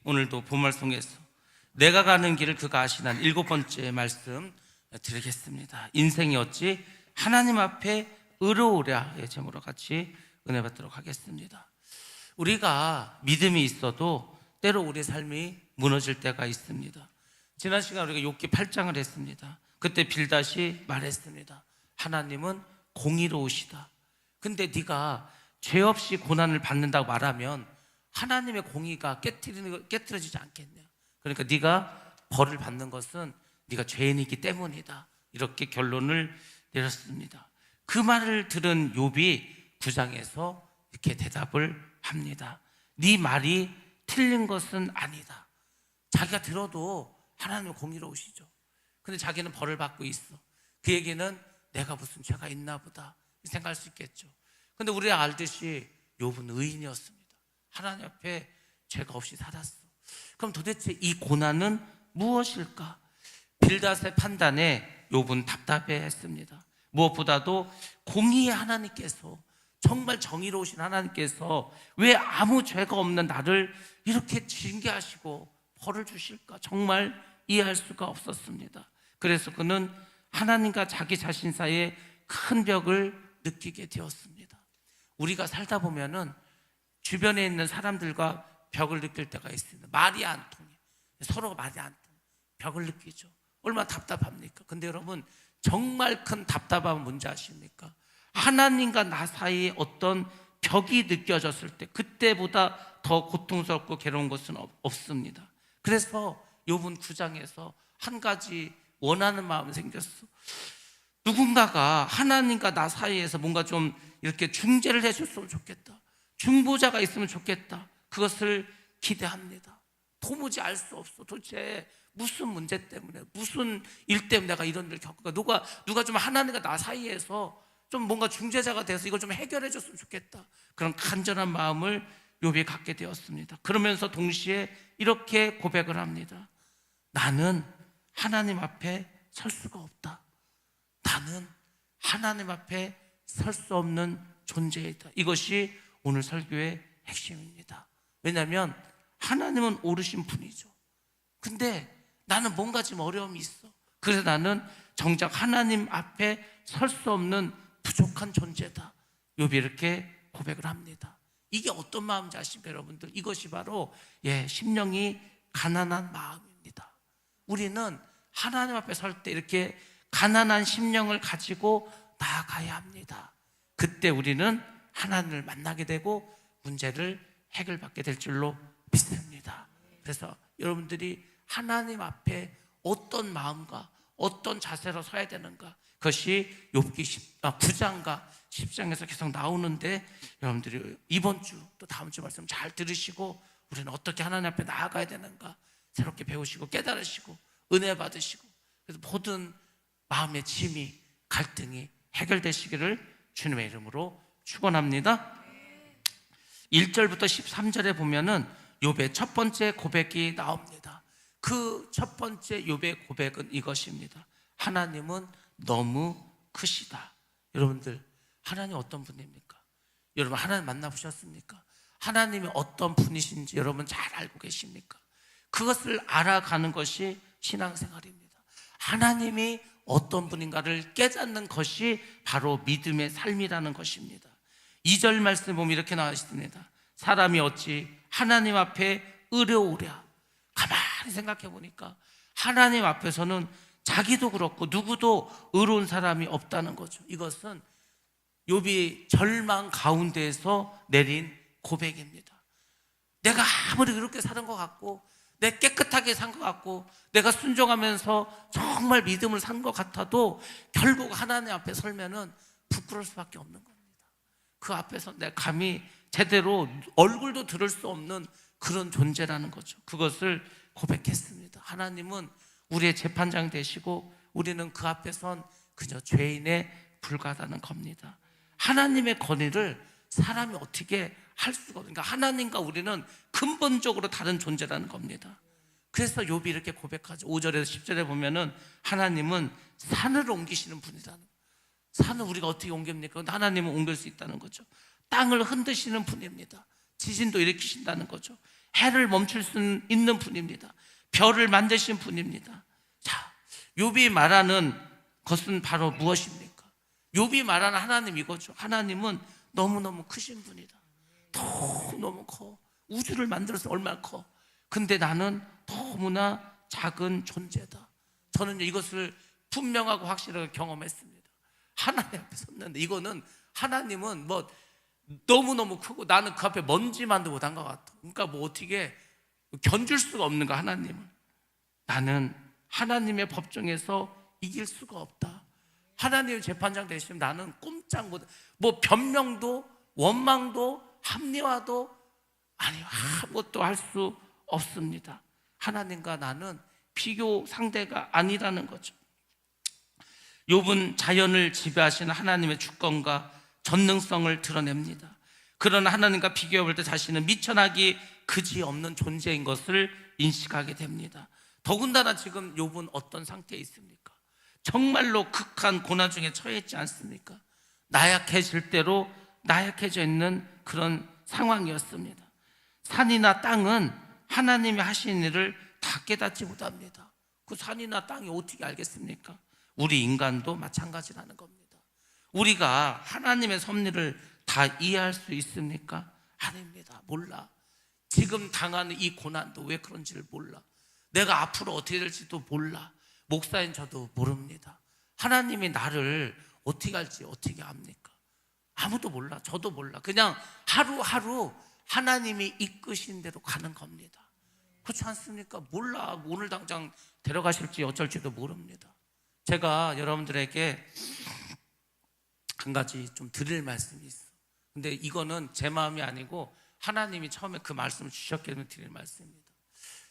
오늘도 본말씀에서 내가 가는 길을 그가 아시나니 7번째 말씀 드리겠습니다. 인생이 어찌 하나님 앞에 의로우랴의 제목으로 같이 은혜 받도록 하겠습니다. 우리가 믿음이 있어도 때로 우리 삶이 무너질 때가 있습니다. 지난 시간 우리가 욥기 8장을 했습니다. 그때 빌닷이 말했습니다. 하나님은 공의로우시다. 근데 네가 죄 없이 고난을 받는다고 말하면 하나님의 공의가 깨트려지지 않겠냐. 그러니까 네가 벌을 받는 것은 네가 죄인이기 때문이다. 이렇게 결론을 내렸습니다. 그 말을 들은 욥이 9장에서 이렇게 대답을 합니다. 네 말이 틀린 것은 아니다. 자기가 들어도 하나님은 공의로우시죠. 근데 자기는 벌을 받고 있어. 그 얘기는 내가 무슨 죄가 있나 보다 생각할 수 있겠죠. 근데 우리가 알듯이 욥은 의인이었습니다. 하나님 앞에 죄가 없이 살았어. 그럼 도대체 이 고난은 무엇일까? 빌닷의 판단에 욥은 답답해했습니다. 무엇보다도 공의의 하나님께서, 정말 정의로우신 하나님께서 왜 아무 죄가 없는 나를 이렇게 징계하시고 벌을 주실까? 정말 이해할 수가 없었습니다. 그래서 그는 하나님과 자기 자신 사이에 큰 벽을 느끼게 되었습니다. 우리가 살다 보면은 주변에 있는 사람들과 벽을 느낄 때가 있습니다. 말이 안 통해. 서로가 말이 안 통해. 벽을 느끼죠. 얼마나 답답합니까? 근데 여러분, 정말 큰 답답함은 뭔지 아십니까? 하나님과 나 사이에 어떤 벽이 느껴졌을 때 그때보다 더 고통스럽고 괴로운 것은 없습니다. 그래서 욥은 9장에서 한 가지 원하는 마음이 생겼어. 누군가가 하나님과 나 사이에서 뭔가 좀 이렇게 중재를 해줬으면 좋겠다. 중보자가 있으면 좋겠다. 그것을 기대합니다. 도무지 알 수 없어. 도대체 무슨 문제 때문에, 무슨 일 때문에 내가 이런 일을 겪을까? 누가 좀 하나님과 나 사이에서 좀 뭔가 중재자가 돼서 이걸 좀 해결해 줬으면 좋겠다. 그런 간절한 마음을 욥이 갖게 되었습니다. 그러면서 동시에 이렇게 고백을 합니다. 나는 하나님 앞에 설 수가 없다. 나는 하나님 앞에 설 수 없는 존재이다. 이것이 오늘 설교의 핵심입니다. 왜냐하면 하나님은 오르신 분이죠. 근데 나는 뭔가 지금 어려움이 있어. 그래서 나는 정작 하나님 앞에 설 수 없는 부족한 존재다. 욥이 이렇게 고백을 합니다. 이게 어떤 마음인지 아십니까, 여러분들? 이것이 바로 심령이 가난한 마음입니다. 우리는 하나님 앞에 설 때 이렇게 가난한 심령을 가지고 나아가야 합니다. 그때 우리는 하나님을 만나게 되고 문제를 해결받게 될 줄로 믿습니다. 그래서 여러분들이 하나님 앞에 어떤 마음과 어떤 자세로 서야 되는가, 그것이 욥기 9장과 10장에서 계속 나오는데, 여러분들이 이번 주 또 다음 주 말씀 잘 들으시고 우리는 어떻게 하나님 앞에 나아가야 되는가 새롭게 배우시고 깨달으시고 은혜 받으시고, 그래서 모든 마음의 짐이, 갈등이 해결되시기를 주님의 이름으로 축원합니다. 1절부터 13절에 보면은 욥의 첫 번째 고백이 나옵니다. 그 첫 번째 욥의 고백은 이것입니다. 하나님은 너무 크시다. 여러분들, 하나님 어떤 분입니까? 여러분, 하나님 만나보셨습니까? 하나님이 어떤 분이신지 여러분 잘 알고 계십니까? 그것을 알아가는 것이 신앙생활입니다. 하나님이 어떤 분인가를 깨닫는 것이 바로 믿음의 삶이라는 것입니다. 2절 말씀 보면 이렇게 나와 있습니다. 사람이 어찌 하나님 앞에 의로우랴. 가만히 생각해 보니까 하나님 앞에서는 자기도 그렇고 누구도 의로운 사람이 없다는 거죠. 이것은 욥이 절망 가운데에서 내린 고백입니다. 내가 아무리 그렇게 사는 것 같고, 내 깨끗하게 산 것 같고, 내가 순종하면서 정말 믿음을 산 것 같아도 결국 하나님 앞에 설면은 부끄러울 수밖에 없는 겁니다. 그 앞에서 내 감히 제대로 얼굴도 들을 수 없는 그런 존재라는 거죠. 그것을 고백했습니다. 하나님은 우리의 재판장 되시고 우리는 그 앞에선 그저 죄인에 불과하다는 겁니다. 하나님의 권위를 사람이 어떻게 할 수가 없으니까 하나님과 우리는 근본적으로 다른 존재라는 겁니다. 그래서 욥이 이렇게 고백하죠. 5절에서 10절에 보면은 하나님은 산을 옮기시는 분이라는 거예요. 산을 우리가 어떻게 옮깁니까? 하나님은 옮길 수 있다는 거죠. 땅을 흔드시는 분입니다. 지진도 일으키신다는 거죠. 해를 멈출 수 있는 분입니다. 별을 만드신 분입니다. 자, 욥이 말하는 것은 바로 무엇입니까? 욥이 말하는 하나님 이거죠. 하나님은 너무너무 크신 분이다. 너무 커. 우주를 만들어서 얼마나 커. 근데 나는 너무나 작은 존재다. 저는 이것을 분명하고 확실하게 경험했습니다. 하나님 앞에 섰는데, 이거는 하나님은 뭐 너무너무 크고 나는 그 앞에 먼지만도 못한 것 같아. 그러니까 뭐 어떻게 견줄 수가 없는 거, 하나님을. 나는 하나님의 법정에서 이길 수가 없다. 하나님의 재판장 되시면 나는 꼼짝 못, 뭐 변명도 원망도 합리화도 아니 아무것도 할 수 없습니다. 하나님과 나는 비교 상대가 아니라는 거죠. 욥은 자연을 지배하시는 하나님의 주권과 전능성을 드러냅니다. 그러나 하나님과 비교해 볼 때 자신은 미천하기 그지없는 존재인 것을 인식하게 됩니다. 더군다나 지금 욥은 어떤 상태에 있습니까? 정말로 극한 고난 중에 처해 있지 않습니까? 나약해질 대로 나약해져 있는 그런 상황이었습니다. 산이나 땅은 하나님이 하신 일을 다 깨닫지 못합니다. 그 산이나 땅이 어떻게 알겠습니까? 우리 인간도 마찬가지라는 겁니다. 우리가 하나님의 섭리를 다 이해할 수 있습니까? 아닙니다. 몰라. 지금 당하는 이 고난도 왜 그런지를 몰라. 내가 앞으로 어떻게 될지도 몰라. 목사인 저도 모릅니다. 하나님이 나를 어떻게 할지 어떻게 압니까? 아무도 몰라. 저도 몰라. 그냥 하루하루 하나님이 이끄신 대로 가는 겁니다. 그렇지 않습니까? 몰라. 오늘 당장 데려가실지 어쩔지도 모릅니다. 제가 여러분들에게 한 가지 좀 드릴 말씀이 있어. 근데 이거는 제 마음이 아니고 하나님이 처음에 그 말씀을 주셨기 때문에 드릴 말씀입니다.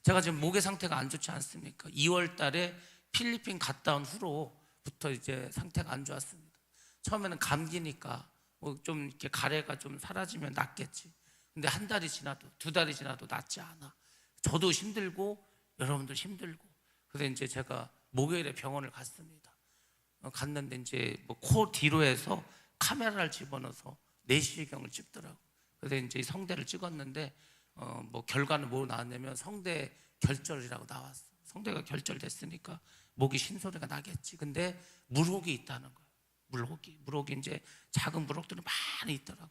제가 지금 목의 상태가 안 좋지 않습니까? 2월 달에 필리핀 갔다 온 후로부터 이제 상태가 안 좋았습니다. 처음에는 감기니까 뭐 좀 이렇게 가래가 좀 사라지면 낫겠지. 근데 한 달이 지나도 두 달이 지나도 낫지 않아. 저도 힘들고 여러분들 힘들고. 그래서 이제 제가 목요일에 병원을 갔습니다. 갔는데 이제 뭐 코 뒤로 해서 카메라를 집어넣어서 내시경을 찍더라고. 그래서 이제 성대를 찍었는데 뭐 결과는 뭐 나왔냐면 성대 결절이라고 나왔어. 성대가 결절됐으니까 목이 신소리가 나겠지. 근데 물혹이 있다는 거예요. 물혹이 이제 작은 물혹들이 많이 있더라고.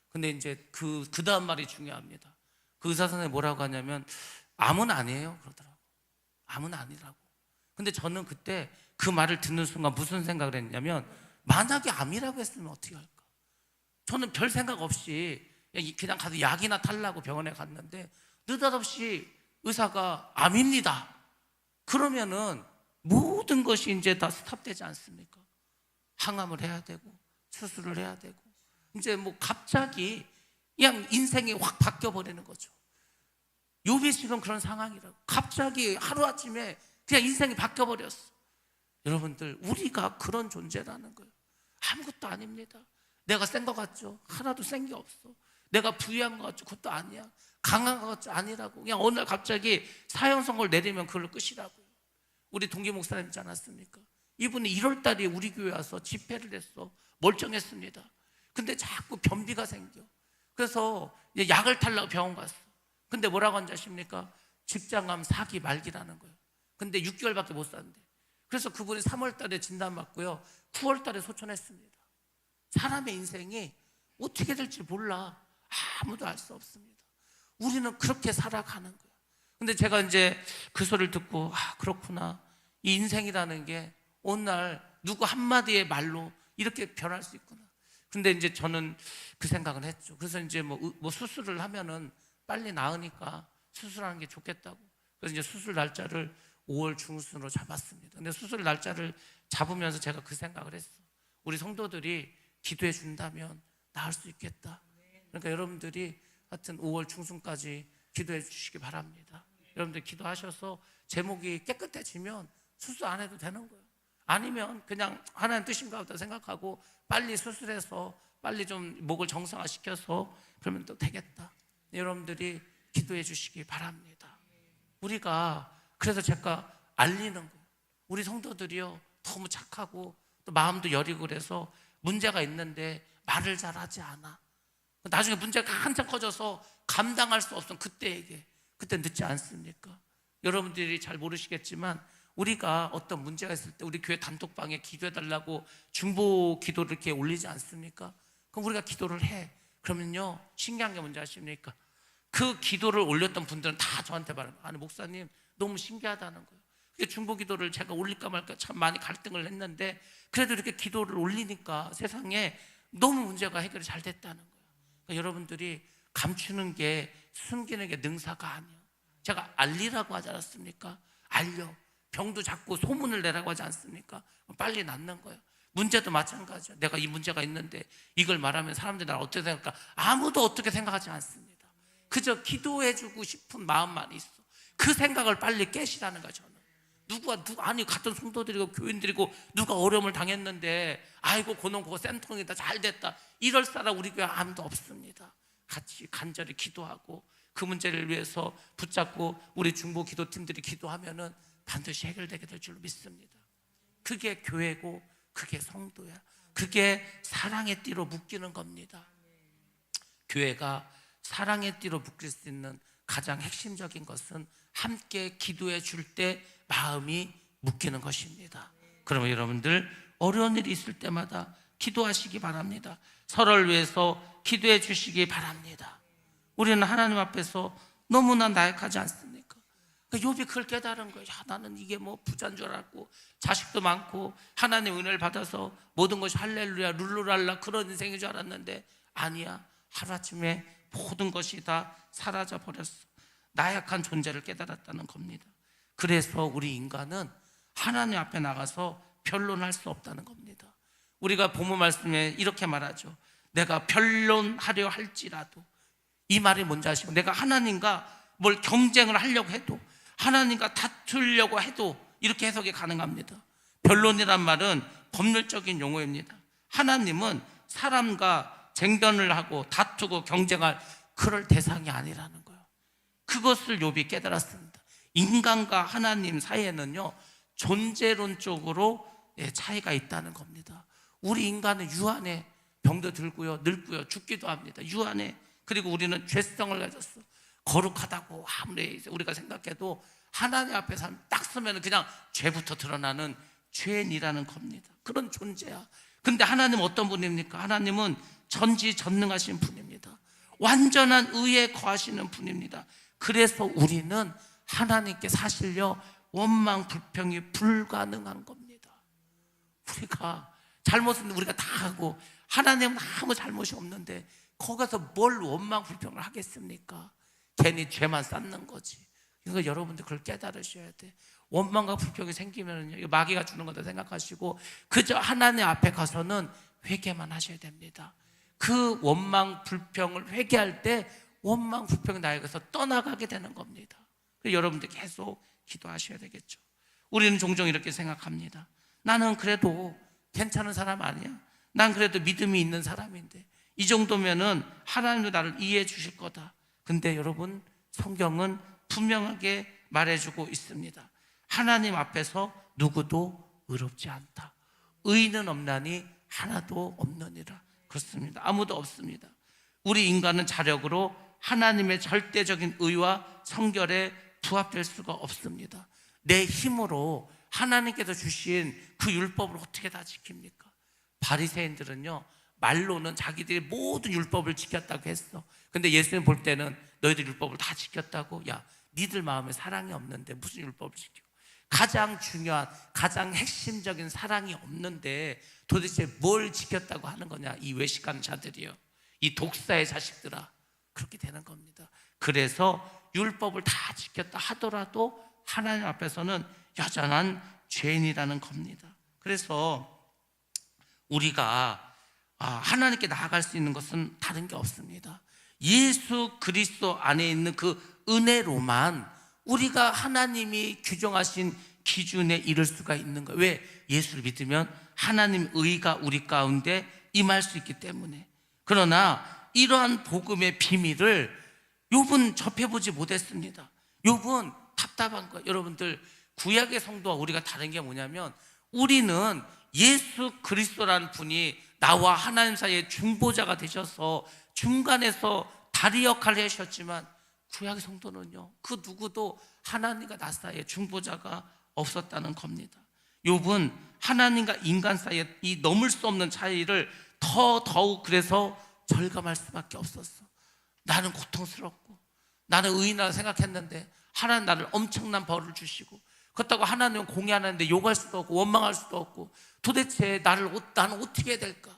근데 이제 그 다음 말이 중요합니다. 그 의사 선생님이 뭐라고 하냐면 암은 아니에요 그러더라고. 암은 아니라고. 근데 저는 그때 그 말을 듣는 순간 무슨 생각을 했냐면, 만약에 암이라고 했으면 어떻게 할까? 저는 별 생각 없이 그냥 가서 약이나 탈라고 병원에 갔는데 느닷없이 의사가 암입니다. 그러면은 모든 것이 이제 다 스탑되지 않습니까? 항암을 해야 되고 수술을 해야 되고 이제 뭐 갑자기 그냥 인생이 확 바뀌어 버리는 거죠. 욥이 지금 그런 상황이라고. 갑자기 하루아침에 그냥 인생이 바뀌어 버렸어. 여러분들, 우리가 그런 존재라는 거예요. 아무것도 아닙니다. 내가 센 것 같죠? 하나도 센 게 없어. 내가 부유한 것 같죠? 그것도 아니야. 강한 것 같죠? 아니라고. 그냥 어느 날 갑자기 사형 선고를 내리면 그걸로 끝이라고요. 우리 동기 목사님 있지 않았습니까? 이분이 1월 달에 우리 교회 와서 집회를 했어. 멀쩡했습니다. 근데 자꾸 변비가 생겨. 그래서 이제 약을 탈라고 병원 갔어. 근데 뭐라고 한지 아십니까? 직장암 4기 말기라는 거예요. 근데 6개월밖에 못 산대. 그래서 그분이 3월 달에 진단받고요, 9월 달에 소천했습니다. 사람의 인생이 어떻게 될지 몰라. 아무도 알 수 없습니다. 우리는 그렇게 살아가는 거예요. 근데 제가 이제 그 소리를 듣고, 그렇구나. 이 인생이라는 게 어느 날 누구 한마디의 말로 이렇게 변할 수 있구나. 근데 이제 저는 그 생각을 했죠. 그래서 이제 뭐 수술을 하면은 빨리 나으니까 수술하는 게 좋겠다고. 그래서 이제 수술 날짜를 5월 중순으로 잡았습니다. 근데 수술 날짜를 잡으면서 제가 그 생각을 했어. 우리 성도들이 기도해 준다면 나을 수 있겠다. 그러니까 여러분들이 하여튼 5월 중순까지 기도해 주시기 바랍니다. 여러분들 기도하셔서 제목이 깨끗해지면 수술 안 해도 되는 거예요. 아니면 그냥 하나님 뜻인가 보다 생각하고 빨리 수술해서 빨리 좀 목을 정상화시켜서 그러면 또 되겠다. 여러분들이 기도해 주시기 바랍니다. 우리가 그래서 제가 알리는 거예요. 우리 성도들이요, 너무 착하고 또 마음도 여리고 그래서 문제가 있는데 말을 잘하지 않아. 나중에 문제가 한참 커져서 감당할 수 없으면 그때 얘기해. 그때 늦지 않습니까? 여러분들이 잘 모르시겠지만 우리가 어떤 문제가 있을 때 우리 교회 단톡방에 기도해달라고 중보 기도를 이렇게 올리지 않습니까? 그럼 우리가 기도를 해. 그러면요, 신기한 게 뭔지 아십니까? 그 기도를 올렸던 분들은 다 저한테 말해요. 아니 목사님 너무 신기하다는 거예요. 중보 기도를 제가 올릴까 말까 참 많이 갈등을 했는데 그래도 이렇게 기도를 올리니까 세상에 너무 문제가 해결이 잘 됐다는 거예요. 그러니까 여러분들이 감추는 게, 숨기는 게 능사가 아니에요. 제가 알리라고 하지 않았습니까? 알려. 병도 자꾸 소문을 내라고 하지 않습니까? 빨리 낫는 거예요. 문제도 마찬가지예요. 내가 이 문제가 있는데 이걸 말하면 사람들이 나를 어떻게 생각할까? 아무도 어떻게 생각하지 않습니다. 그저 기도해주고 싶은 마음만 있어. 그 생각을 빨리 깨시라는 거예요. 저는 아니 같은 성도들이고 교인들이고 누가 어려움을 당했는데 아이고 그놈 그거 쌤통이다 잘 됐다 이럴 사람 우리 교회 아무도 없습니다. 같이 간절히 기도하고 그 문제를 위해서 붙잡고 우리 중보 기도팀들이 기도하면은 반드시 해결되게 될 줄로 믿습니다. 그게 교회고 그게 성도야. 그게 사랑의 띠로 묶이는 겁니다. 교회가 사랑의 띠로 묶일 수 있는 가장 핵심적인 것은 함께 기도해 줄 때 마음이 묶이는 것입니다. 그러면 여러분들 어려운 일이 있을 때마다 기도하시기 바랍니다. 서로를 위해서 기도해 주시기 바랍니다. 우리는 하나님 앞에서 너무나 나약하지 않습니까? 욥이 그걸 깨달은 거예요. 나는 이게 뭐 부자인 줄 알았고 자식도 많고 하나님 은혜를 받아서 모든 것이 할렐루야 룰루랄라 그런 인생인 줄 알았는데 아니야. 하루아침에 모든 것이 다 사라져 버렸어. 나약한 존재를 깨달았다는 겁니다. 그래서 우리 인간은 하나님 앞에 나가서 변론할 수 없다는 겁니다. 우리가 본문 말씀에 이렇게 말하죠. 내가 변론하려 할지라도. 이 말이 뭔지 아시고, 내가 하나님과 뭘 경쟁을 하려고 해도, 하나님과 다투려고 해도 이렇게 해석이 가능합니다. 변론이란 말은 법률적인 용어입니다. 하나님은 사람과 쟁론을 하고 다투고 경쟁할 그럴 대상이 아니라는 거예요. 그것을 욥이 깨달았습니다. 인간과 하나님 사이에는요 존재론적으로 차이가 있다는 겁니다. 우리 인간은 유한해. 병도 들고요 늙고요 죽기도 합니다. 유한해. 그리고 우리는 죄성을 가졌어. 거룩하다고 아무리 우리가 생각해도 하나님 앞에 딱 서면 그냥 죄부터 드러나는 죄인이라는 겁니다. 그런 존재야. 근데 하나님은 어떤 분입니까? 하나님은 전지전능하신 분입니다. 완전한 의에 거하시는 분입니다. 그래서 우리는 하나님께 사실요 원망 불평이 불가능한 겁니다. 우리가 잘못은 우리가 다 하고 하나님은 아무 잘못이 없는데 거기서 뭘 원망 불평을 하겠습니까? 괜히 죄만 쌓는 거지. 그러니까 여러분들 그걸 깨달으셔야 돼. 원망과 불평이 생기면 마귀가 주는 거다 생각하시고 그저 하나님 앞에 가서는 회개만 하셔야 됩니다. 그 원망 불평을 회개할 때 원망 불평이 나에게서 떠나가게 되는 겁니다. 여러분들 계속 기도하셔야 되겠죠. 우리는 종종 이렇게 생각합니다. 나는 그래도 괜찮은 사람 아니야. 난 그래도 믿음이 있는 사람인데 이 정도면은 하나님도 나를 이해해 주실 거다. 근데 여러분 성경은 분명하게 말해주고 있습니다. 하나님 앞에서 누구도 의롭지 않다. 의인은 없나니 하나도 없느니라. 그렇습니다. 아무도 없습니다. 우리 인간은 자력으로 하나님의 절대적인 의와 성결에 부합될 수가 없습니다. 내 힘으로 하나님께서 주신 그 율법을 어떻게 다 지킵니까? 바리새인들은요 말로는 자기들이 모든 율법을 지켰다고 했어. 근데 예수님 볼 때는 너희들 율법을 다 지켰다고? 야, 니들 마음에 사랑이 없는데 무슨 율법을 지켜? 가장 중요한, 가장 핵심적인 사랑이 없는데 도대체 뭘 지켰다고 하는 거냐? 이 외식하는 자들이요, 이 독사의 자식들아. 그렇게 되는 겁니다. 그래서 율법을 다 지켰다 하더라도 하나님 앞에서는 여전한 죄인이라는 겁니다. 그래서 우리가 하나님께 나아갈 수 있는 것은 다른 게 없습니다. 예수 그리스도 안에 있는 그 은혜로만 우리가 하나님이 규정하신 기준에 이를 수가 있는 거예요. 왜? 예수를 믿으면 하나님 의가 우리 가운데 임할 수 있기 때문에. 그러나 이러한 복음의 비밀을 욥은 접해보지 못했습니다. 욥은 답답한 거예요. 여러분들 구약의 성도와 우리가 다른 게 뭐냐면 우리는 예수 그리스도라는 분이 나와 하나님 사이의 중보자가 되셔서 중간에서 다리 역할을 하셨지만 구약의 성도는요, 그 누구도 하나님과 나 사이에 중보자가 없었다는 겁니다. 욥은 하나님과 인간 사이에 이 넘을 수 없는 차이를 더욱 그래서 절감할 수밖에 없었어. 나는 고통스럽고 나는 의인이라고 생각했는데 하나님 나를 엄청난 벌을 주시고, 그렇다고 하나님은 공의하는데 욕할 수도 없고 원망할 수도 없고, 도대체 나는 어떻게 해야 될까?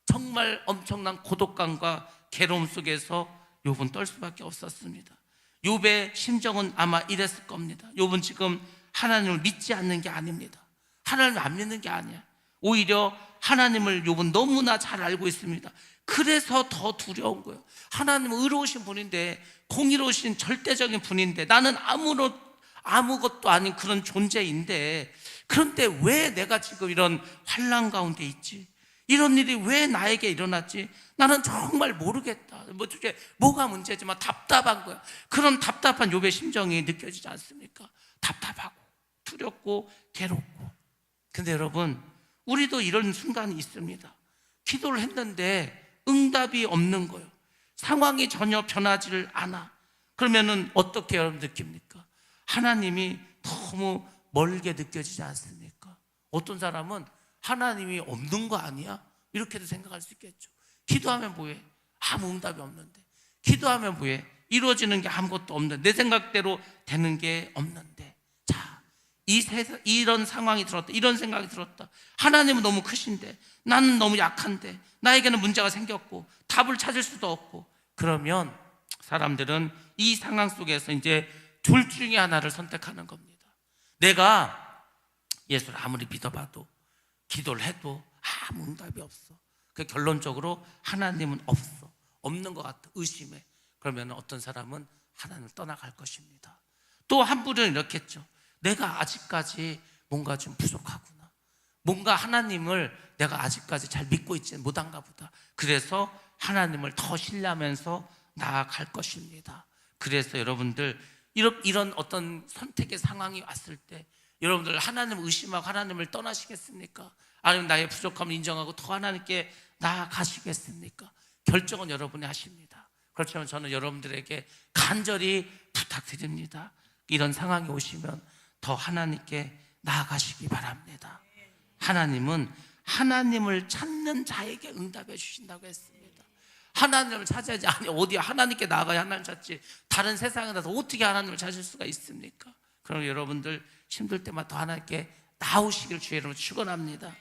정말 엄청난 고독감과 괴로움 속에서 욥은 떨 수밖에 없었습니다. 욥의 심정은 아마 이랬을 겁니다. 욥은 지금 하나님을 믿지 않는 게 아닙니다. 하나님을 안 믿는 게 아니야. 오히려 하나님을 욥은 너무나 잘 알고 있습니다. 그래서 더 두려운 거예요. 하나님은 의로우신 분인데, 공의로우신 절대적인 분인데, 나는 아무것도 아닌 그런 존재인데, 그런데 왜 내가 지금 이런 환난 가운데 있지? 이런 일이 왜 나에게 일어났지? 나는 정말 모르겠다. 뭐가 문제지만 답답한 거야. 그런 답답한 욥의 심정이 느껴지지 않습니까? 답답하고 두렵고 괴롭고. 근데 여러분, 우리도 이런 순간이 있습니다. 기도를 했는데 응답이 없는 거예요. 상황이 전혀 변하지를 않아. 그러면은 어떻게 여러분 느낍니까? 하나님이 너무 멀게 느껴지지 않습니까? 어떤 사람은 하나님이 없는 거 아니야? 이렇게도 생각할 수 있겠죠. 기도하면 뭐해? 아무 응답이 없는데. 기도하면 뭐해? 이루어지는 게 아무것도 없는데, 내 생각대로 되는 게 없는데. 자, 이런 상황이 들었다, 이런 생각이 들었다. 하나님은 너무 크신데 나는 너무 약한데, 나에게는 문제가 생겼고 답을 찾을 수도 없고. 그러면 사람들은 이 상황 속에서 이제 둘 중에 하나를 선택하는 겁니다. 내가 예수를 아무리 믿어봐도, 기도를 해도 아무 응답이 없어. 그 결론적으로 하나님은 없는 것 같아. 의심해. 그러면 어떤 사람은 하나님을 떠나갈 것입니다. 또 한 분은 이렇겠죠. 내가 아직까지 뭔가 좀 부족하구나. 뭔가 하나님을 내가 아직까지 잘 믿고 있지 못한가 보다. 그래서 하나님을 더 신뢰하면서 나아갈 것입니다. 그래서 여러분들, 이런 어떤 선택의 상황이 왔을 때 여러분들 하나님을 의심하고 하나님을 떠나시겠습니까? 아니면 나의 부족함을 인정하고 더 하나님께 나아가시겠습니까? 결정은 여러분이 하십니다. 그렇지만 저는 여러분들에게 간절히 부탁드립니다. 이런 상황이 오시면 더 하나님께 나아가시기 바랍니다. 하나님은 하나님을 찾는 자에게 응답해 주신다고 했습니다. 하나님을 찾아야지, 아니 어디 하나님께 나아가야 하나님 찾지, 다른 세상에 나서 어떻게 하나님을 찾을 수가 있습니까? 그럼 여러분들 힘들 때마다 더 하나님께 나오시길 주의 이름으로 축원합니다.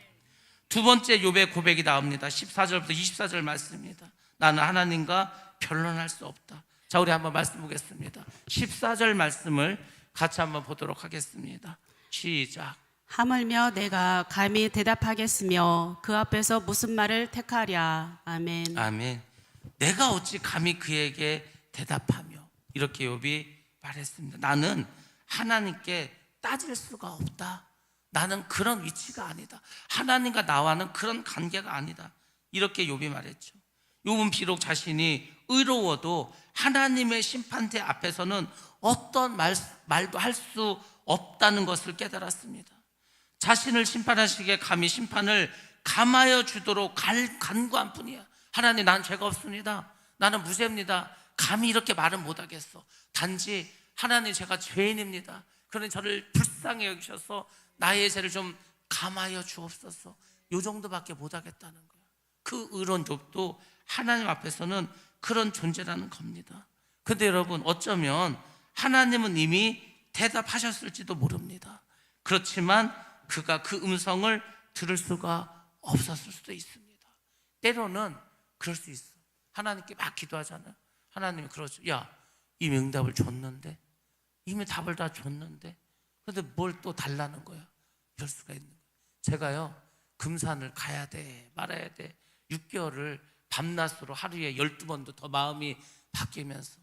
두 번째 욥의 고백이 나옵니다. 14절부터 24절 말씀입니다. 나는 하나님과 변론할 수 없다. 자, 우리 한번 말씀 보겠습니다. 14절 말씀을 같이 한번 보도록 하겠습니다. 시작. 하물며 내가 감히 대답하겠으며 그 앞에서 무슨 말을 택하랴. 아멘. 아멘. 내가 어찌 감히 그에게 대답하며, 이렇게 욥이 말했습니다. 나는 하나님께 따질 수가 없다. 나는 그런 위치가 아니다. 하나님과 나와는 그런 관계가 아니다. 이렇게 욥이 말했죠. 욥은 비록 자신이 의로워도 하나님의 심판대 앞에서는 어떤 말도 할 수 없다는 것을 깨달았습니다. 자신을 심판하시기에 감히 심판을 감하여 주도록 간구한 뿐이야. 하나님, 나는 죄가 없습니다. 나는 무죄입니다. 감히 이렇게 말은 못하겠어. 단지 하나님, 제가 죄인입니다. 그러니 저를 불쌍히 여기셔서 나의 죄를 좀 감하여 주옵소서. 이 정도밖에 못하겠다는 거야. 그 의로운 욥도 하나님 앞에서는 그런 존재라는 겁니다. 그런데 여러분, 어쩌면 하나님은 이미 대답하셨을지도 모릅니다. 그렇지만 그가 그 음성을 들을 수가 없었을 수도 있습니다. 때로는 그럴 수 있어. 하나님께 막 기도하잖아요. 하나님이 그러죠. 야, 이미 응답을 줬는데, 이미 답을 다 줬는데, 그런데 뭘 또 달라는 거야. 이럴 수가 있는 거예요. 제가요, 금산을 가야 돼 말아야 돼 6개월을 밤낮으로 하루에 12번도 더 마음이 바뀌면서,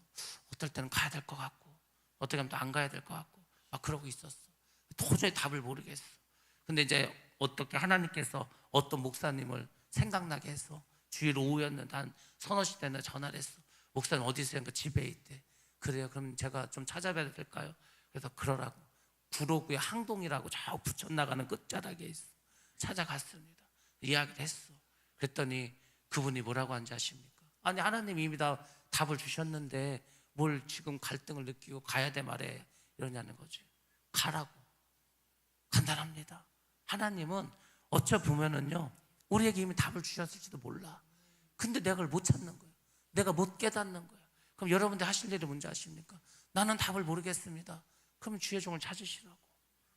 어떨 때는 가야 될 것 같고 어떻게 하면 또 안 가야 될 것 같고 막 그러고 있었어. 도저히 답을 모르겠어. 근데 이제 어떻게 하나님께서 어떤 목사님을 생각나게 해서, 주일 오후였는데 한 서너 시 때나 전화를 했어. 목사님 어디 있어요? 그러니까 집에 있대. 그래요, 그럼 제가 좀 찾아뵈야 될까요? 그래서 그러라고. 구로구의 항동이라고 저 부천 나가는 끝자락에 있어. 찾아갔습니다. 이야기를 했어. 그랬더니 그분이 뭐라고 한지 아십니까? 아니, 하나님이 이미 다 답을 주셨는데 뭘 지금 갈등을 느끼고 가야 돼 말해 이러냐는 거지. 가라고. 간단합니다. 하나님은 어찌 보면은요, 우리에게 이미 답을 주셨을지도 몰라. 근데 내가 그걸 못 찾는 거예요. 내가 못 깨닫는 거예요. 그럼 여러분들 하실 일이 뭔지 아십니까? 나는 답을 모르겠습니다. 그러면 주의 종을 찾으시라고.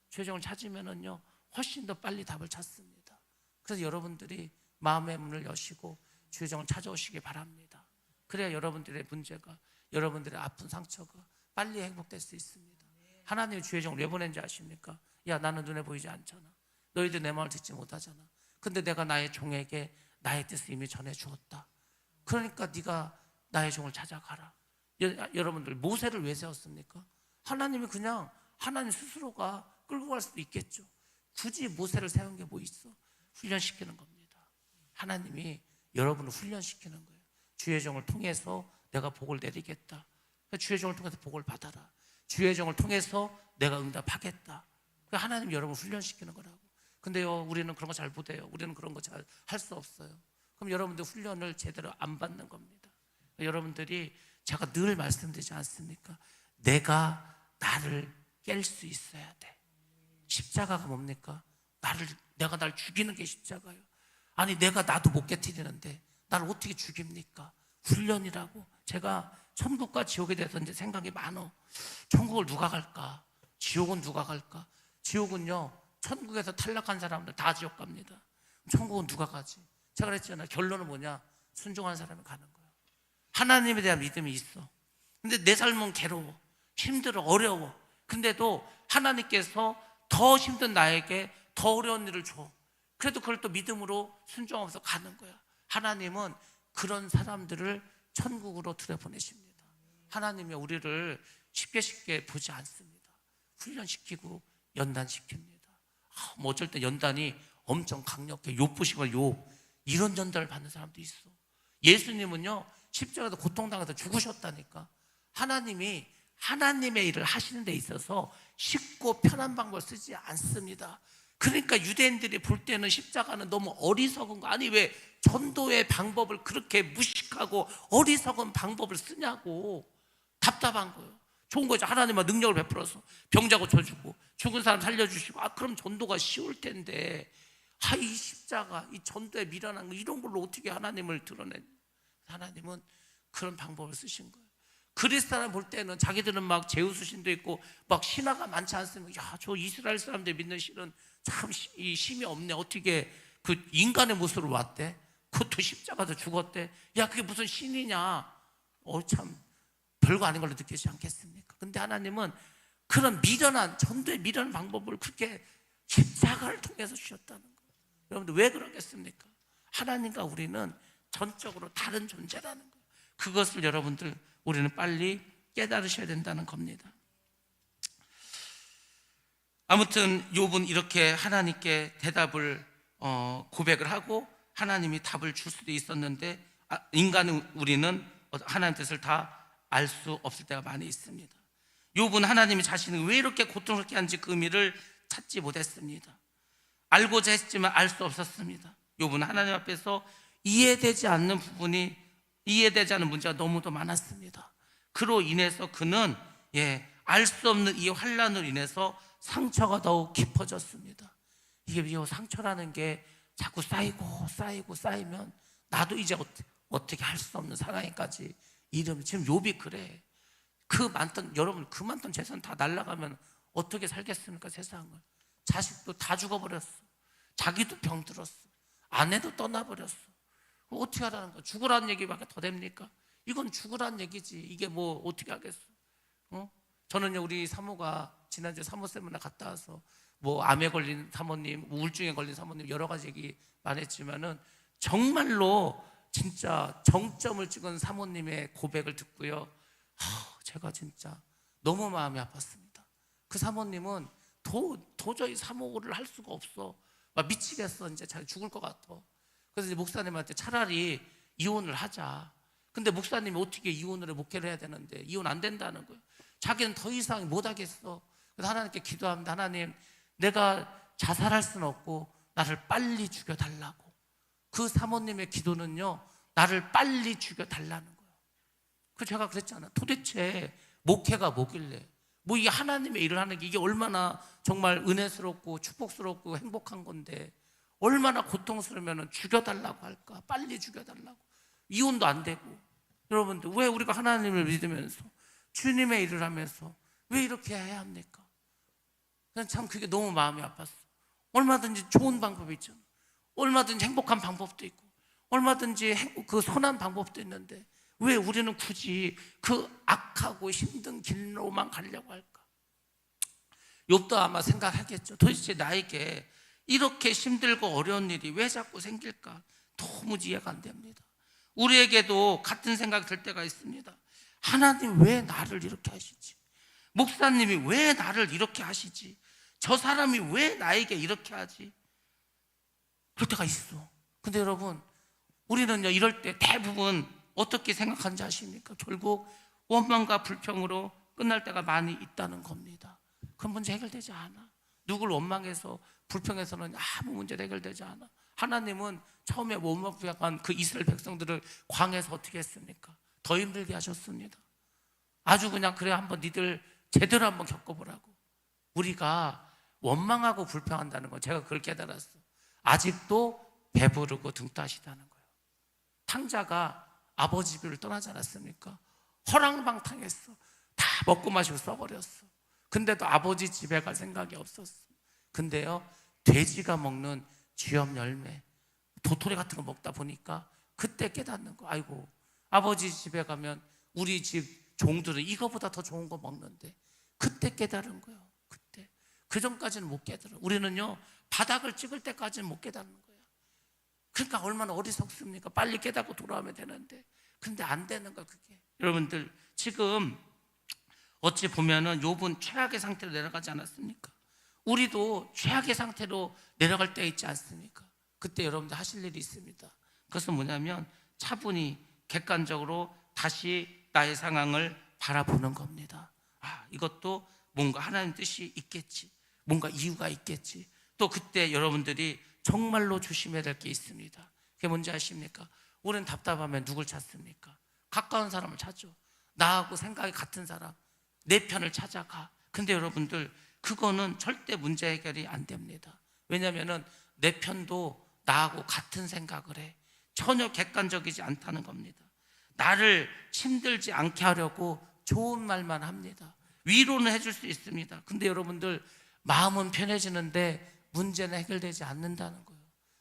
주의 종을 찾으면은요, 훨씬 더 빨리 답을 찾습니다. 그래서 여러분들이 마음의 문을 여시고 주의 종을 찾아오시기 바랍니다. 그래야 여러분들의 문제가, 여러분들의 아픈 상처가 빨리 행복될 수 있습니다. 하나님이 주의 종을 왜 보낸지 아십니까? 야, 나는 눈에 보이지 않잖아. 너희들 내 말을 듣지 못하잖아. 근데 내가 나의 종에게 나의 뜻을 이미 전해 주었다. 그러니까 네가 나의 종을 찾아가라. 여러분들 모세를 왜 세웠습니까? 하나님이 그냥 하나님 스스로가 끌고 갈 수도 있겠죠. 굳이 모세를 세운 게 뭐 있어? 훈련시키는 겁니다. 하나님이 여러분을 훈련시키는 거예요. 주의 종을 통해서 내가 복을 내리겠다. 주의 종을 통해서 복을 받아라. 주의 종을 통해서 내가 응답하겠다. 하나님 여러분을 훈련시키는 거라고. 근데요, 우리는 그런 거 잘 못해요. 우리는 그런 거 잘 할 수 없어요. 그럼 여러분들 훈련을 제대로 안 받는 겁니다. 여러분들이 제가 늘 말씀드리지 않습니까? 내가 나를 깰 수 있어야 돼. 십자가가 뭡니까? 내가 날 죽이는 게 십자가예요. 아니, 내가 나도 못 깨트리는데 나를 어떻게 죽입니까? 훈련이라고. 제가 천국과 지옥에 대해서 이제 생각이 많어. 천국을 누가 갈까? 지옥은 누가 갈까? 지옥은요, 천국에서 탈락한 사람들 다 지옥 갑니다. 천국은 누가 가지? 제가 그랬잖아요. 결론은 뭐냐? 순종한 사람이 가는 거예요. 하나님에 대한 믿음이 있어. 근데 내 삶은 괴로워, 힘들어, 어려워. 근데도 하나님께서 더 힘든 나에게 더 어려운 일을 줘. 그래도 그걸 또 믿음으로 순종하면서 가는 거야. 하나님은 그런 사람들을 천국으로 들여보내십니다. 하나님이 우리를 쉽게 보지 않습니다. 훈련시키고 연단시킵니다. 뭐 어쩔 때 연단이 엄청 강력해. 욥보시면 욥 이런 연단을 받는 사람도 있어. 예수님은요, 십자가에서 고통당해서 죽으셨다니까. 하나님이 하나님의 일을 하시는 데 있어서 쉽고 편한 방법을 쓰지 않습니다. 그러니까 유대인들이 볼 때는 십자가는 너무 어리석은 거. 아니, 왜 전도의 방법을 그렇게 무식하고 어리석은 방법을 쓰냐고. 답답한 거예요. 좋은 거죠. 하나님은 능력을 베풀어서 병자 고쳐주고 죽은 사람 살려주시고, 그럼 전도가 쉬울 텐데, 이 십자가, 이 전도에 미련한 거, 이런 걸로 어떻게 하나님을 드러내? 하나님은 그런 방법을 쓰신 거예요. 그리스도를 볼 때는 자기들은 막 제우스 신도 있고 막 신화가 많지 않습니까? 야, 저 이스라엘 사람들 믿는 신은 참 이 힘이 없네. 어떻게 그 인간의 모습으로 왔대? 그것도 십자가도 죽었대. 야, 그게 무슨 신이냐? 참 별거 아닌 걸로 느끼지 않겠습니까? 근데 하나님은 그런 미련한, 전도의 미련한 방법을 그렇게 십자가를 통해서 주셨다는 거예요. 여러분들 왜 그러겠습니까? 하나님과 우리는 전적으로 다른 존재라는 거예요. 그것을 여러분들 우리는 빨리 깨달으셔야 된다는 겁니다. 아무튼 욥은 이렇게 하나님께 대답을 고백을 하고 하나님이 답을 줄 수도 있었는데, 인간은 우리는 하나님 뜻을 다 알 수 없을 때가 많이 있습니다. 욥은 하나님이 자신을 왜 이렇게 고통스럽게 하는지 그 의미를 찾지 못했습니다. 알고자 했지만 알 수 없었습니다. 욥은 하나님 앞에서 이해되지 않는 부분이, 이해되지 않는 문제가 너무도 많았습니다. 그로 인해서 그는 알 수 없는 이 환난으로 인해서 상처가 더욱 깊어졌습니다. 이게 상처라는 게 자꾸 쌓이면 나도 이제 어떻게 할 수 없는 상황에까지 이르면, 지금 욥이 그래. 여러분 그 많던 재산 다 날아가면 어떻게 살겠습니까? 세상을. 자식도 다 죽어버렸어. 자기도 병들었어. 아내도 떠나버렸어. 어떻게 하라는 거야? 죽으라는 얘기밖에 더 됩니까? 이건 죽으라는 얘기지. 이게 뭐 어떻게 하겠어? 저는요, 우리 사모가 지난주에 사모 세미나 갔다 와서 뭐 암에 걸린 사모님, 우울증에 걸린 사모님 여러 가지 얘기 말했지만은 정말로 진짜 정점을 찍은 사모님의 고백을 듣고요, 제가 진짜 너무 마음이 아팠습니다. 그 사모님은 도저히 사모를 할 수가 없어. 막 미치겠어. 이제 자기 죽을 것 같아. 그래서 이제 목사님한테 차라리 이혼을 하자. 근데 목사님이 어떻게 이혼을 목회를 해야 되는데 이혼 안 된다는 거예요. 자기는 더 이상 못 하겠어. 그래서 하나님께 기도합니다. 하나님, 내가 자살할 수는 없고 나를 빨리 죽여달라고. 그 사모님의 기도는요, 나를 빨리 죽여달라는 거예요. 그 제가 그랬잖아. 도대체 목회가 뭐길래, 뭐 이 하나님의 일을 하는 게 이게 얼마나 정말 은혜스럽고 축복스럽고 행복한 건데 얼마나 고통스러우면 죽여달라고 할까? 빨리 죽여달라고. 이혼도 안 되고. 여러분들, 왜 우리가 하나님을 믿으면서 주님의 일을 하면서 왜 이렇게 해야 합니까? 그냥 참 그게 너무 마음이 아팠어. 얼마든지 좋은 방법이 있잖아. 얼마든지 행복한 방법도 있고 얼마든지 그 선한 방법도 있는데 왜 우리는 굳이 그 악하고 힘든 길로만 가려고 할까? 욥도 아마 생각하겠죠. 도대체 나에게 이렇게 힘들고 어려운 일이 왜 자꾸 생길까? 도무지 이해가 안 됩니다. 우리에게도 같은 생각이 들 때가 있습니다. 하나님 왜 나를 이렇게 하시지? 목사님이 왜 나를 이렇게 하시지? 저 사람이 왜 나에게 이렇게 하지? 그럴 때가 있어. 근데 여러분, 우리는요 이럴 때 대부분 어떻게 생각하는지 아십니까? 결국 원망과 불평으로 끝날 때가 많이 있다는 겁니다. 그럼 문제 해결되지 않아. 누굴 원망해서 불평해서는 아무 문제 해결되지 않아. 하나님은 처음에 원망한 그 이스라엘 백성들을 광야에서 어떻게 했습니까? 더 힘들게 하셨습니다. 아주 그냥 그래 한번 니들 제대로 한번 겪어보라고. 우리가 원망하고 불평한다는 건 제가 그걸 깨달았어. 아직도 배부르고 등 따시다는 거예요. 탕자가 아버지 집을 떠나지 않았습니까? 허랑방탕했어. 다 먹고 마시고 써버렸어. 근데도 아버지 집에 갈 생각이 없었어. 근데요 돼지가 먹는 쥐염 열매, 도토리 같은 거 먹다 보니까 그때 깨닫는 거. 아이고, 아버지 집에 가면 우리 집 종들은 이거보다 더 좋은 거 먹는데. 그때 깨달은 거예요. 그때. 그 전까지는 못 깨달아. 우리는요 바닥을 찍을 때까지는 못 깨닫는 거예요. 그러니까 얼마나 어리석습니까? 빨리 깨닫고 돌아오면 되는데. 근데 안 되는 거야 그게. 여러분들, 지금 어찌 보면은 욥은 최악의 상태로 내려가지 않았습니까? 우리도 최악의 상태로 내려갈 때 있지 않습니까? 그때 여러분들 하실 일이 있습니다. 그것은 뭐냐면 차분히 객관적으로 다시 나의 상황을 바라보는 겁니다. 아, 이것도 뭔가 하나님 뜻이 있겠지, 뭔가 이유가 있겠지. 또 그때 여러분들이 정말로 조심해야 될 게 있습니다. 그게 뭔지 아십니까? 우리는 답답하면 누굴 찾습니까? 가까운 사람을 찾죠. 나하고 생각이 같은 사람, 내 편을 찾아가. 근데 여러분들, 그거는 절대 문제 해결이 안 됩니다. 왜냐하면 내 편도 나하고 같은 생각을 해. 전혀 객관적이지 않다는 겁니다. 나를 힘들지 않게 하려고 좋은 말만 합니다. 위로는 해줄 수 있습니다. 근데 여러분들, 마음은 편해지는데 문제는 해결되지 않는다는 거예요.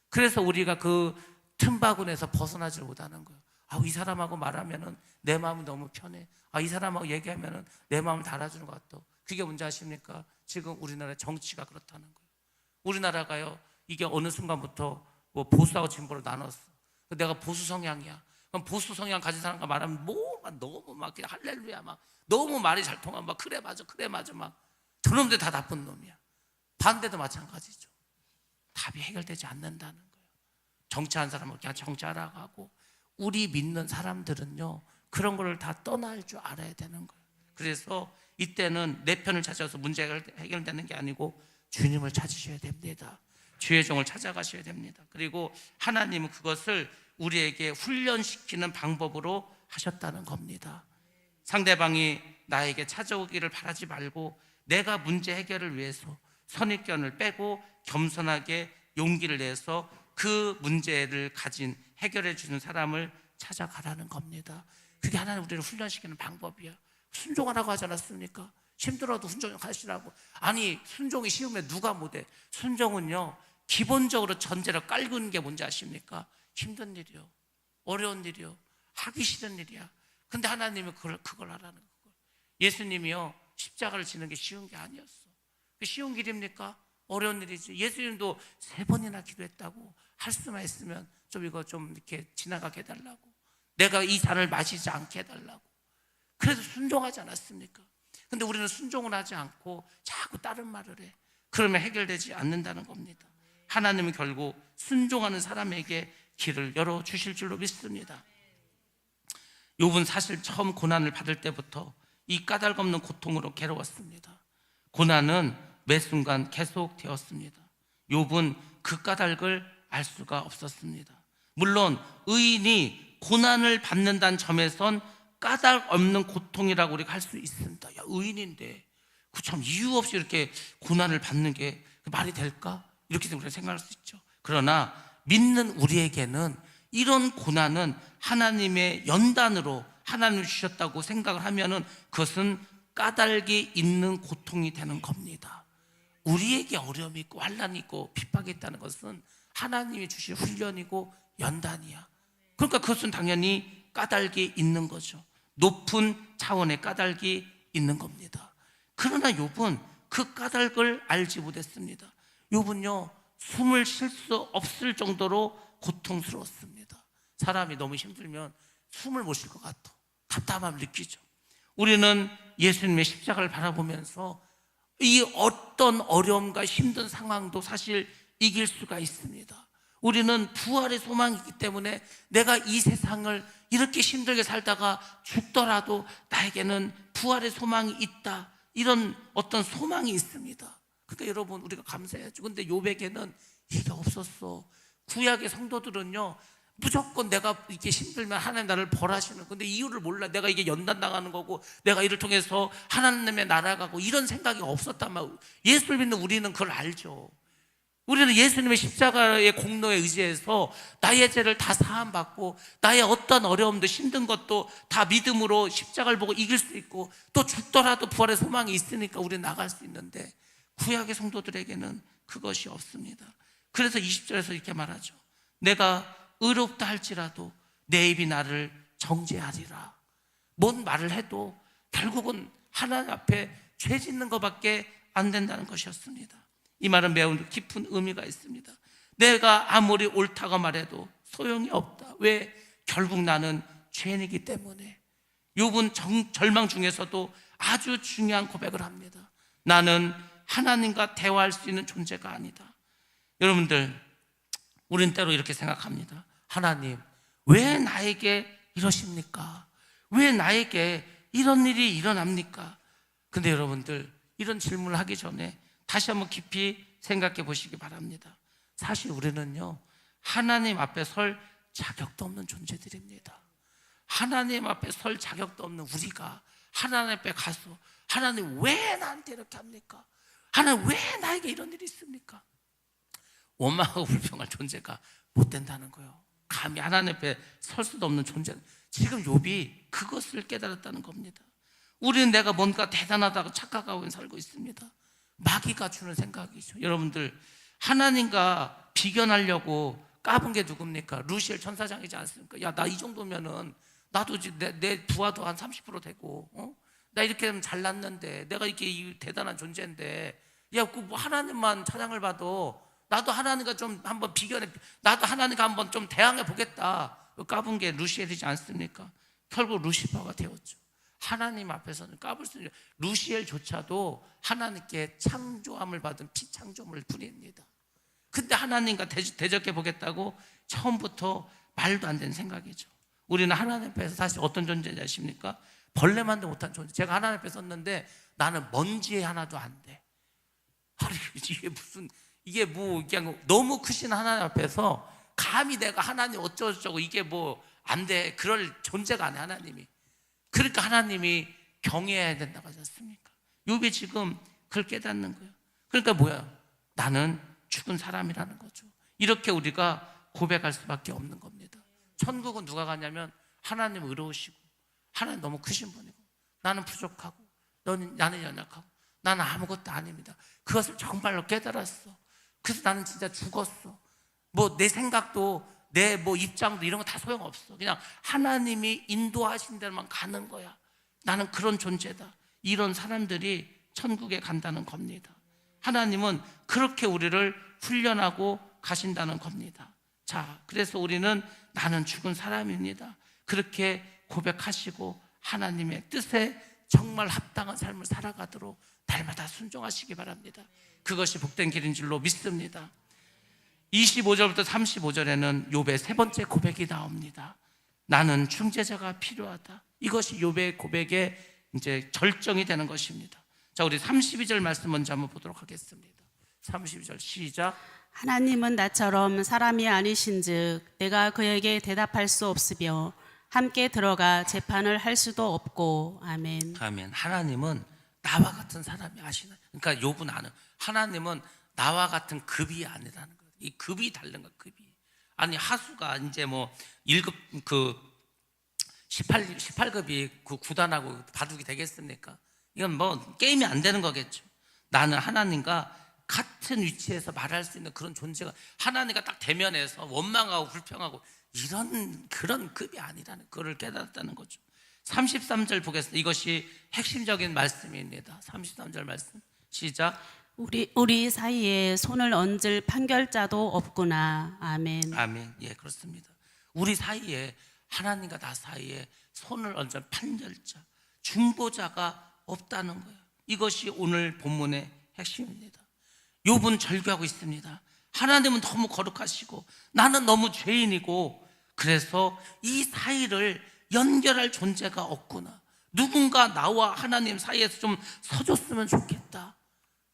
그래서 우리가 그 틈바구니에서 벗어나지 못하는 거예요. 아, 이 사람하고 말하면은 내 마음이 너무 편해. 아, 이 사람하고 얘기하면은 내 마음을 달아주는 것 같아. 그게 뭔지 아십니까? 지금 우리나라 정치가 그렇다는 거예요. 우리나라가요, 이게 어느 순간부터 뭐 보수하고 진보로 나눴어. 내가 보수 성향이야. 그럼 보수 성향 가진 사람과 말하면 너무 막 할렐루야, 막 너무 말이 잘 통하면 막 그래 맞아 막 저놈들 다 나쁜 놈이야. 반대도 마찬가지죠. 답이 해결되지 않는다는 거예요. 정치한 사람은 그냥 정치하라고 하고, 우리 믿는 사람들은요 그런 걸 다 떠날 줄 알아야 되는 거예요. 그래서 이때는 내 편을 찾아서 문제가 해결되는 게 아니고 주님을 찾으셔야 됩니다. 주의 종을 찾아가셔야 됩니다. 그리고 하나님은 그것을 우리에게 훈련시키는 방법으로 하셨다는 겁니다. 상대방이 나에게 찾아오기를 바라지 말고 내가 문제 해결을 위해서 선입견을 빼고 겸손하게 용기를 내서 그 문제를 가진 해결해 주는 사람을 찾아가라는 겁니다. 그게 하나님 우리를 훈련시키는 방법이야. 순종하라고 하지 않았습니까? 힘들어도 순종하시라고. 아니, 순종이 쉬우면 누가 못해? 순종은요 기본적으로 전제로 깔고 있는 게 뭔지 아십니까? 힘든 일이요, 어려운 일이요, 하기 싫은 일이야. 근데 하나님이 그걸 하라는 거예요. 예수님이요 십자가를 지는 게 쉬운 게 아니었어. 쉬운 길입니까? 어려운 일이지. 예수님도 3번이나 기도했다고. 할 수만 있으면 좀 이거 좀 이렇게 지나가게 해달라고, 내가 이 잔을 마시지 않게 해달라고. 그래서 순종하지 않았습니까? 근데 우리는 순종을 하지 않고 자꾸 다른 말을 해. 그러면 해결되지 않는다는 겁니다. 하나님은 결국 순종하는 사람에게 길을 열어주실 줄로 믿습니다. 욥은 사실 처음 고난을 받을 때부터 이 까닭없는 고통으로 괴로웠습니다. 고난은 매 순간 계속되었습니다. 욥은 그 까닭을 알 수가 없었습니다. 물론 의인이 고난을 받는다는 점에선 까닭 없는 고통이라고 우리가 할 수 있습니다. 야, 의인인데 그 참 이유 없이 이렇게 고난을 받는 게 말이 될까? 이렇게 우리가 생각할 수 있죠. 그러나 믿는 우리에게는 이런 고난은 하나님의 연단으로 하나님이 주셨다고 생각을 하면은 그것은 까닭이 있는 고통이 되는 겁니다. 우리에게 어려움이 있고 환난이 있고 핍박이 있다는 것은 하나님이 주신 훈련이고 연단이야. 그러니까 그것은 당연히 까닭이 있는 거죠. 높은 차원의 까닭이 있는 겁니다. 그러나 욥은 그 까닭을 알지 못했습니다. 욥은요, 숨을 쉴 수 없을 정도로 고통스러웠습니다. 사람이 너무 힘들면 숨을 못 쉴 것 같아. 답답함을 느끼죠. 우리는 예수님의 십자가를 바라보면서 이 어떤 어려움과 힘든 상황도 사실 이길 수가 있습니다. 우리는 부활의 소망이 있기 때문에 내가 이 세상을 이렇게 힘들게 살다가 죽더라도 나에게는 부활의 소망이 있다, 이런 어떤 소망이 있습니다. 그러니까 여러분, 우리가 감사해야죠. 근데 욥에게는 이게 없었어. 구약의 성도들은요, 무조건 내가 이렇게 힘들면 하나님 나를 벌하시는, 근데 이유를 몰라. 내가 이게 연단당하는 거고 내가 이를 통해서 하나님의 나라가고 이런 생각이 없었단 말이에요. 예수를 믿는 우리는 그걸 알죠. 우리는 예수님의 십자가의 공로에 의지해서 나의 죄를 다 사함받고 나의 어떤 어려움도 힘든 것도 다 믿음으로 십자가를 보고 이길 수 있고 또 죽더라도 부활의 소망이 있으니까 우리는 나갈 수 있는데, 구약의 성도들에게는 그것이 없습니다. 그래서 20절에서 이렇게 말하죠. 내가 의롭다 할지라도 내 입이 나를 정죄하리라. 뭔 말을 해도 결국은 하나님 앞에 죄 짓는 것밖에 안 된다는 것이었습니다. 이 말은 매우 깊은 의미가 있습니다. 내가 아무리 옳다고 말해도 소용이 없다. 왜? 결국 나는 죄인이기 때문에. 욥은 절망 중에서도 아주 중요한 고백을 합니다. 나는 하나님과 대화할 수 있는 존재가 아니다. 여러분들, 우린 때로 이렇게 생각합니다. 하나님, 왜 나에게 이러십니까? 왜 나에게 이런 일이 일어납니까? 근데 여러분들, 이런 질문을 하기 전에 다시 한번 깊이 생각해 보시기 바랍니다. 사실 우리는요, 하나님 앞에 설 자격도 없는 존재들입니다. 하나님 앞에 설 자격도 없는 우리가 하나님 앞에 가서 하나님 왜 나한테 이렇게 합니까? 하나님 왜 나에게 이런 일이 있습니까? 원망하고 불평할 존재가 못 된다는 거예요. 감히 하나님 앞에 설 수도 없는 존재. 지금 욥이 그것을 깨달았다는 겁니다. 우리는 내가 뭔가 대단하다고 착각하고 살고 있습니다. 마귀가 주는 생각이죠. 여러분들, 하나님과 비견하려고 까분 게 누굽니까? 루시엘 천사장이지 않습니까? 야, 나 이 정도면은 나도 내 부하도 한 30% 되고, 나 이렇게 하면 잘났는데, 내가 이렇게 대단한 존재인데, 야, 뭐 하나님만 찬양을 봐도 나도 하나님과 좀 한번 비견해, 나도 하나님과 한번 좀 대항해 보겠다. 까분 게 루시엘이지 않습니까? 결국 루시퍼가 되었죠. 하나님 앞에서는 까불 수 있는, 루시엘조차도 하나님께 창조함을 받은 피창조물 뿐입니다. 근데 하나님과 대적해 보겠다고 처음부터 말도 안 되는 생각이죠. 우리는 하나님 앞에서 사실 어떤 존재인지 아십니까? 벌레만도 못한 존재. 제가 하나님 앞에 섰는데 나는 먼지 하나도 안 돼. 아니, 이게 뭐 그냥 너무 크신 하나님 앞에서 감히 내가 하나님 어쩌고저쩌고 이게 뭐 안 돼, 그럴 존재가 아니야 하나님이. 그러니까 하나님이 경외해야 된다고 하지 않습니까? 욥이 지금 그걸 깨닫는 거예요. 그러니까 뭐야? 나는 죽은 사람이라는 거죠. 이렇게 우리가 고백할 수밖에 없는 겁니다. 천국은 누가 가냐면 하나님 의로우시고 하나님 너무 크신 분이고 나는 부족하고 나는 연약하고 나는 아무것도 아닙니다. 그것을 정말로 깨달았어. 그래서 나는 진짜 죽었어. 뭐 내 생각도 내 뭐 입장도 이런 거 다 소용없어. 그냥 하나님이 인도하신 데만 가는 거야. 나는 그런 존재다. 이런 사람들이 천국에 간다는 겁니다. 하나님은 그렇게 우리를 훈련하고 가신다는 겁니다. 자, 그래서 우리는 나는 죽은 사람입니다. 그렇게 고백하시고 하나님의 뜻에 정말 합당한 삶을 살아가도록 날마다 순종하시기 바랍니다. 그것이 복된 길인 줄로 믿습니다. 25절부터 35절에는 욥의 세 번째 고백이 나옵니다. 나는 중재자가 필요하다. 이것이 욥의 고백의 이제 절정이 되는 것입니다. 자, 우리 32절 말씀 먼저 한번 보도록 하겠습니다. 32절 시작. 하나님은 나처럼 사람이 아니신즉 내가 그에게 대답할 수 없으며 함께 들어가 재판을 할 수도 없고. 아멘. 아멘. 하나님은 나와 같은 사람이 아시나? 그러니까 욥은 아는 하나님은 나와 같은 급이 아니라는 거예요. 이 급이 다른 거야, 급이. 아니 하수가 이제 뭐 1급 그 18급이 그 구단하고 바둑이 되겠습니까? 이건 뭐 게임이 안 되는 거겠죠. 나는 하나님과 같은 위치에서 말할 수 있는 그런 존재가, 하나님과 딱 대면해서 원망하고 불평하고 이런 그런 급이 아니라는 그걸 깨달았다는 거죠. 33절 보겠습니다. 이것이 핵심적인 말씀입니다. 33절 말씀 시작. 우리 사이에 손을 얹을 판결자도 없구나. 아멘. 아멘. 예, 그렇습니다. 우리 사이에, 하나님과 나 사이에 손을 얹은 판결자, 중보자가 없다는 거예요. 이것이 오늘 본문의 핵심입니다. 욥은 절규하고 있습니다. 하나님은 너무 거룩하시고 나는 너무 죄인이고, 그래서 이 사이를 연결할 존재가 없구나. 누군가 나와 하나님 사이에서 좀 서줬으면 좋겠다.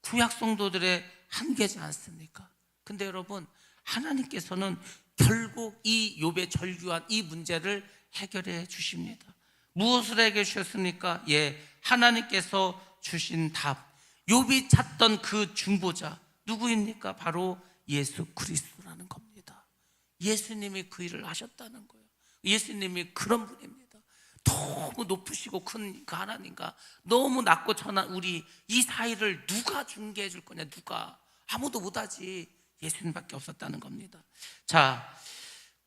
구약 성도들의 한계지 않습니까? 근데 여러분, 하나님께서는 결국 이 욥의 절규한 이 문제를 해결해 주십니다. 무엇을 해결해 주셨습니까? 예, 하나님께서 주신 답. 욥이 찾던 그 중보자 누구입니까? 바로 예수 그리스도라는 겁니다. 예수님이 그 일을 하셨다는 거예요. 예수님이 그런 분입니다. 너무 높으시고 큰 그 하나님과 너무 낮고 천한 우리 이 사이를 누가 중개해 줄 거냐? 누가? 아무도 못하지. 예수님밖에 없었다는 겁니다. 자,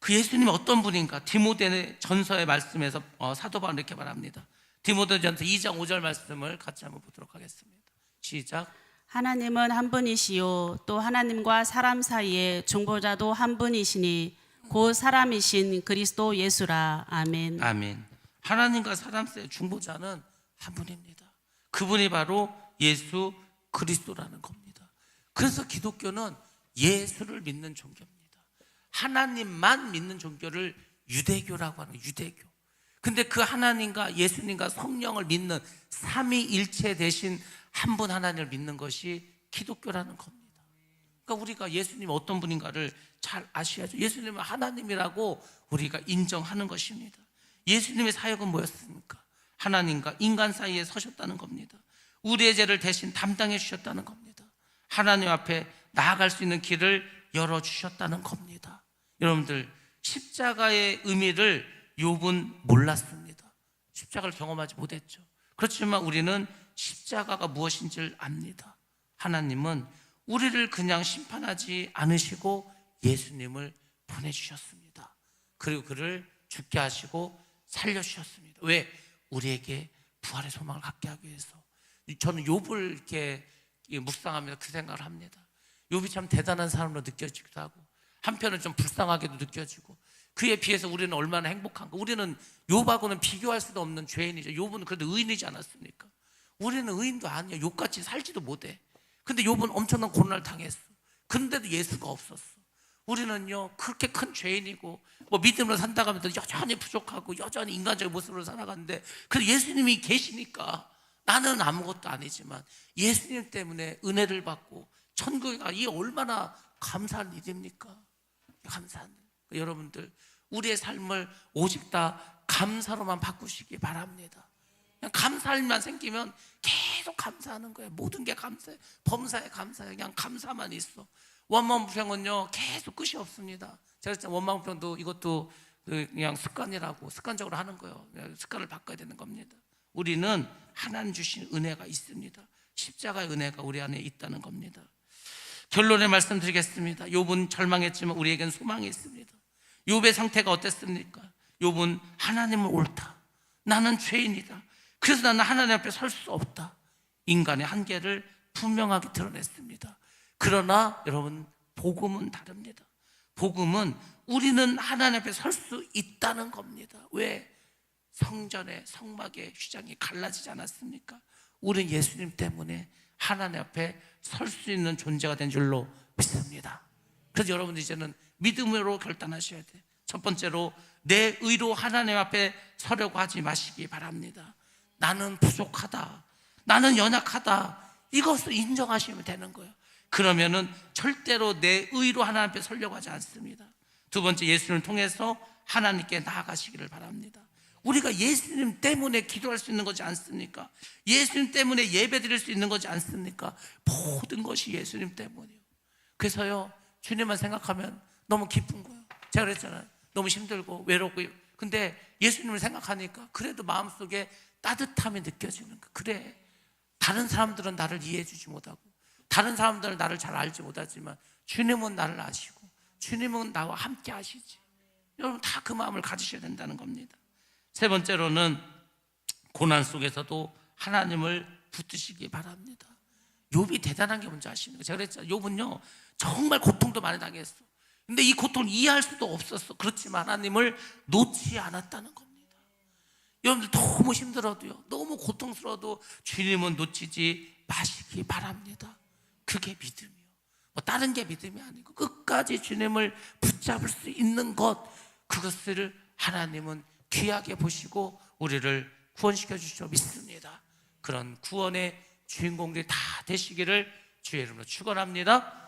그 예수님이 어떤 분인가? 디모데 전서의 말씀에서 사도 바울은 이렇게 말합니다. 디모데 전서 2장 5절 말씀을 같이 한번 보도록 하겠습니다. 시작. 하나님은 한 분이시요 또 하나님과 사람 사이에 중보자도 한 분이시니 곧 사람이신 그리스도 예수라. 아멘. 아멘. 하나님과 사람 사이의 중보자는 한 분입니다. 그분이 바로 예수 그리스도라는 겁니다. 그래서 기독교는 예수를 믿는 종교입니다. 하나님만 믿는 종교를 유대교라고 하는 유대교. 근데 그 하나님과 예수님과 성령을 믿는 삼위일체 대신 한 분 하나님을 믿는 것이 기독교라는 겁니다. 그러니까 우리가 예수님이 어떤 분인가를 잘 아셔야죠. 예수님은 하나님이라고 우리가 인정하는 것입니다. 예수님의 사역은 뭐였습니까? 하나님과 인간 사이에 서셨다는 겁니다. 우리의 죄를 대신 담당해 주셨다는 겁니다. 하나님 앞에 나아갈 수 있는 길을 열어주셨다는 겁니다. 여러분들, 십자가의 의미를 욥은 몰랐습니다. 십자가를 경험하지 못했죠. 그렇지만 우리는 십자가가 무엇인지를 압니다. 하나님은 우리를 그냥 심판하지 않으시고 예수님을 보내주셨습니다. 그리고 그를 죽게 하시고 살려주셨습니다. 왜? 우리에게 부활의 소망을 갖게 하기 위해서. 저는 욥을 이렇게 묵상하면서 그 생각을 합니다. 욥이 참 대단한 사람으로 느껴지기도 하고, 한편은 좀 불쌍하게도 느껴지고, 그에 비해서 우리는 얼마나 행복한가. 우리는 욥하고는 비교할 수도 없는 죄인이죠. 욥은 그래도 의인이지 않았습니까? 우리는 의인도 아니야. 욥같이 살지도 못해. 근데 욥은 엄청난 고난을 당했어. 근데도 예수가 없었어. 우리는요, 그렇게 큰 죄인이고 뭐 믿음으로 산다고 하면 여전히 부족하고 여전히 인간적인 모습으로 살아가는데, 그래도 예수님이 계시니까 나는 아무것도 아니지만 예수님 때문에 은혜를 받고 천국에 가. 이게 얼마나 감사한 일입니까? 감사한 일. 여러분들, 우리의 삶을 오직 다 감사로만 바꾸시기 바랍니다. 그냥 감사할 일만 생기면 계속 감사하는 거예요. 모든 게 감사해. 범사에 감사해. 그냥 감사만 있어. 원망불평은요, 계속 끝이 없습니다. 제가 진짜 원망불평도 이것도 그냥 습관이라고, 습관적으로 하는 거예요. 습관을 바꿔야 되는 겁니다. 우리는 하나님 주신 은혜가 있습니다. 십자가의 은혜가 우리 안에 있다는 겁니다. 결론의 말씀드리겠습니다. 욥은 절망했지만 우리에겐 소망이 있습니다. 욥의 상태가 어땠습니까? 욥은 하나님은 옳다, 나는 죄인이다, 그래서 나는 하나님 앞에 설 수 없다, 인간의 한계를 분명하게 드러냈습니다. 그러나 여러분, 복음은 다릅니다. 복음은 우리는 하나님 앞에 설 수 있다는 겁니다. 왜? 성전의 성막의 휘장이 갈라지지 않았습니까? 우리는 예수님 때문에 하나님 앞에 설 수 있는 존재가 된 줄로 믿습니다. 그래서 여러분, 이제는 믿음으로 결단하셔야 돼요. 첫 번째로, 내 의로 하나님 앞에 서려고 하지 마시기 바랍니다. 나는 부족하다, 나는 연약하다, 이것을 인정하시면 되는 거예요. 그러면은 절대로 내 의로 하나님 앞에 서려고 하지 않습니다. 두 번째, 예수님을 통해서 하나님께 나아가시기를 바랍니다. 우리가 예수님 때문에 기도할 수 있는 거지 않습니까? 예수님 때문에 예배 드릴 수 있는 거지 않습니까? 모든 것이 예수님 때문이에요. 그래서요, 주님만 생각하면 너무 기쁜 거예요. 제가 그랬잖아요. 너무 힘들고 외롭고, 근데 예수님을 생각하니까 그래도 마음속에 따뜻함이 느껴지는 거예요. 그래, 다른 사람들은 나를 이해해 주지 못하고, 다른 사람들은 나를 잘 알지 못하지만 주님은 나를 아시고 주님은 나와 함께 하시지. 여러분, 다 그 마음을 가지셔야 된다는 겁니다. 세 번째로는 고난 속에서도 하나님을 붙드시기 바랍니다. 욥이 대단한 게 뭔지 아십니까? 제가 그랬잖아요. 욥은요, 정말 고통도 많이 당했어. 근데 이 고통을 이해할 수도 없었어. 그렇지만 하나님을 놓지 않았다는 겁니다. 여러분들 너무 힘들어도요, 너무 고통스러워도 주님은 놓치지 마시기 바랍니다. 그게 믿음이요. 뭐 다른 게 믿음이 아니고 끝까지 주님을 붙잡을 수 있는 것, 그것을 하나님은 귀하게 보시고 우리를 구원시켜 주시고 믿습니다. 그런 구원의 주인공들이 다 되시기를 주의 이름으로 축원합니다.